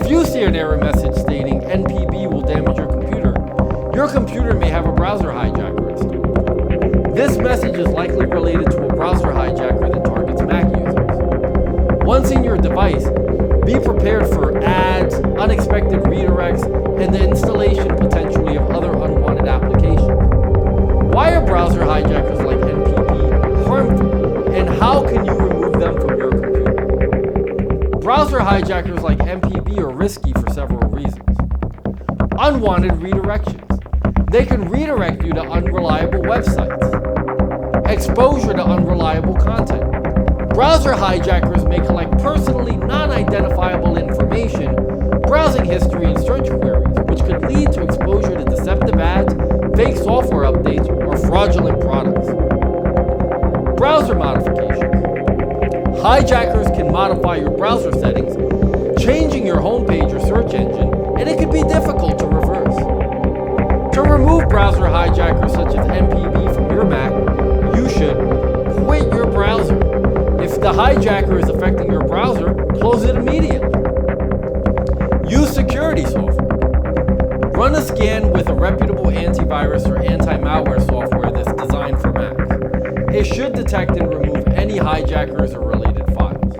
If you see an error message stating NPB will damage your computer may have a browser hijacker installed. This message is likely related to a browser hijacker that targets Mac users. Once in your device, be prepared for ads, unexpected redirects, and the installation potentially of other unwanted applications. Why are browser hijackers like NPB harmful, and how can you remove them from your computer? Browser hijackers like NPB are risky for several reasons. Unwanted redirections. They can redirect you to unreliable websites. Exposure to unreliable content. Browser hijackers may collect personally non-identifiable information, browsing history, and search queries, which could lead to exposure to deceptive ads, fake software updates, or fraudulent products. Browser modifications. Hijackers can modify your browser settings, changing your homepage or search engine, and it can be difficult to reverse. To remove browser hijackers such as NPB from your Mac, you should quit your browser. If the hijacker is affecting your browser, close it immediately. Use security software. Run a scan with a reputable antivirus or anti-malware software that's designed for Macs. It should detect and remove any hijackers or related files.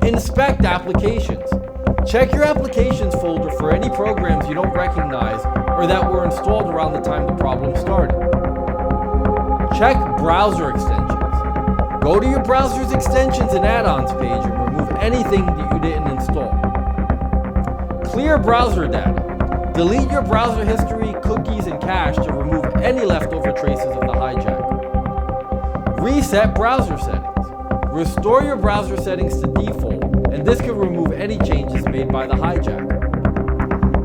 Inspect applications. Check your applications folder for any programs you don't recognize or that were installed around the time the problem started. Check browser extensions. Go to your browser's extensions and add-ons page and remove anything that you didn't install. Clear browser data. Delete your browser history, cookies, and cache to remove any leftover traces of the hijacker. Reset browser settings. Restore your browser settings to default, and this can remove any changes made by the hijacker.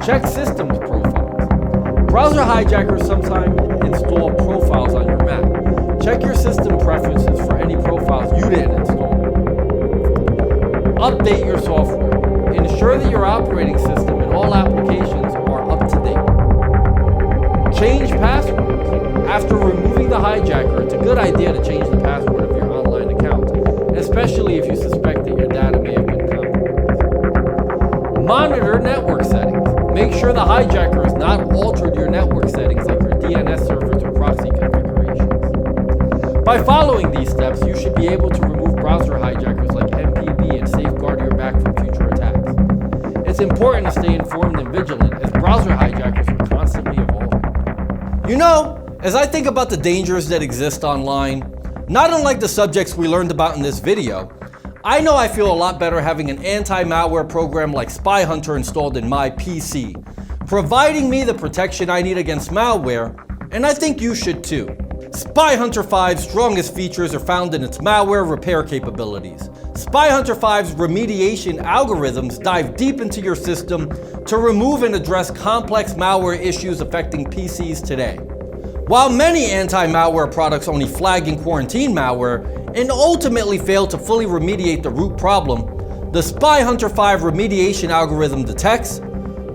Check systems profiles. Browser hijackers sometimes install profiles on your Mac. Check your system preferences for any profiles you didn't install. Update your software. Ensure that your operating system and all applications are up to date. Change passwords. After removing the hijacker, it's a good idea to change the password of your online account, especially if you suspect that your data may have been compromised. Monitor network settings. Make sure the hijacker has not altered your network settings like your DNS servers or proxy configurations. By following these steps, you should be able to remove browser hijackers like NPB and safeguard your Mac from future attacks. It's important to stay informed and vigilant as browser hijackers are constantly evolving. You know, as I think about the dangers that exist online, not unlike the subjects we learned about in this video, I know I feel a lot better having an anti-malware program like Spy Hunter installed in my PC, providing me the protection I need against malware, and I think you should too. Spy Hunter 5's strongest features are found in its malware repair capabilities. Spy Hunter 5's remediation algorithms dive deep into your system to remove and address complex malware issues affecting PCs today. While many anti-malware products only flag and quarantine malware and ultimately fail to fully remediate the root problem, the Spy Hunter 5 remediation algorithm detects,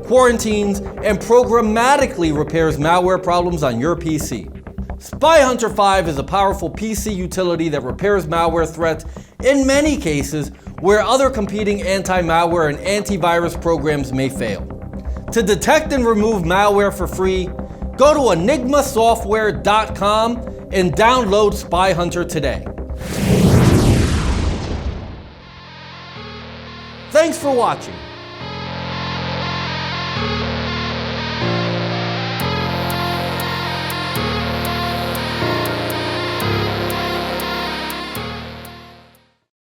quarantines, and programmatically repairs malware problems on your PC. Spy Hunter 5 is a powerful PC utility that repairs malware threats in many cases where other competing anti-malware and antivirus programs may fail. To detect and remove malware for free, go to enigmasoftware.com and download Spy Hunter today. Thanks for watching.